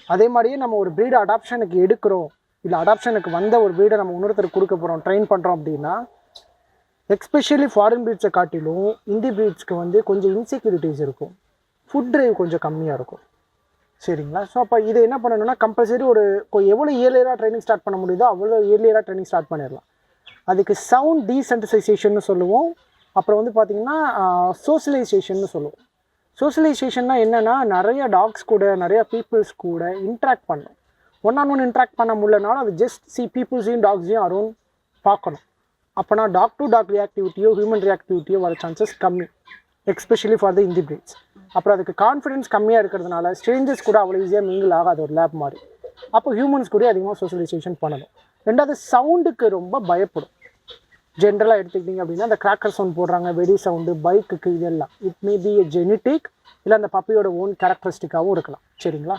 அதே மாதிரியே நம்ம ஒரு ப்ரீட் அடாப்ஷனுக்கு எடுக்கிறோம், இல்லை அடாப்ஷனுக்கு வந்த ஒரு ப்ரீடை நம்ம இன்னொருத்தருக்கு கொடுக்க போகிறோம், ட்ரெயின் பண்ணுறோம் அப்படின்னா, எக்ஸ்பெஷலி ஃபாரின் ப்ரீட்ஸை காட்டிலும் இந்தி ப்ரீட்ஸ்க்கு வந்து கொஞ்சம் இன்செக்யூரிட்டிஸ் இருக்கும், ஃபுட் ட்ரைவ் கொஞ்சம் கம்மியாக இருக்கும். சரிங்களா? ஸோ அப்போ இது என்ன பண்ணணும்னா கம்பல்சரி ஒரு எவ்வளோ இயர்லியராக ட்ரைனிங் ஸ்டார்ட் பண்ண முடியுதோ அவ்வளோ இயர்லியராக ட்ரைனிங் ஸ்டார்ட் பண்ணிடலாம். அதுக்கு சவுண்ட் டீசென்சிட்டைசேஷன் சொல்லுவோம். அப்புறம் வந்து பார்த்திங்கன்னா சோஷியலைசேஷன் சொல்லுவோம். சோஷியலைசேஷன்னா என்னென்னா, நிறைய டாக்ஸ் கூட நிறைய பீப்புள்ஸ் கூட இன்ட்ராக்ட் பண்ணணும். ஒன் ஆன் ஒன் இன்ட்ராக்ட் பண்ண முடியலனாலும் அது ஜஸ்ட் பீப்புள்ஸையும் டாக்ஸையும் அரௌண்ட் பார்க்கணும். அப்போனா டாக் டு டாக் ரியாக்டிவிட்டியோ ஹியூமன் ரியாக்டிவிட்டியோ வர சான்சஸ் கம்மி, especially for the Hindi breeds. அப்புறம் அதுக்கு கான்ஃபிடென்ஸ் கம்மியாக இருக்கிறதுனால ஸ்ட்ரேஞ்சர்ஸ் கூட அவ்வளோ ஈஸியாக மிங்கிள் ஆகாது ஒரு லேப் மாதிரி. அப்போ ஹியூமன்ஸ் கூட அதிகமாக சோஷியலைசேஷன் பண்ணணும். ரெண்டாவது, சவுண்டுக்கு ரொம்ப பயப்படும். ஜென்ரலாக எடுத்துக்கிட்டிங்க அப்படின்னா அந்த கிராக்கர் சவுண்ட் போடுறாங்க, வெடி சவுண்டு, பைக்குக்கு, இதெல்லாம் it may be a genetic, இல்லை அந்த பப்பியோட ஓன் கேரக்டரிஸ்டிக்காகவும் இருக்கலாம். சரிங்களா?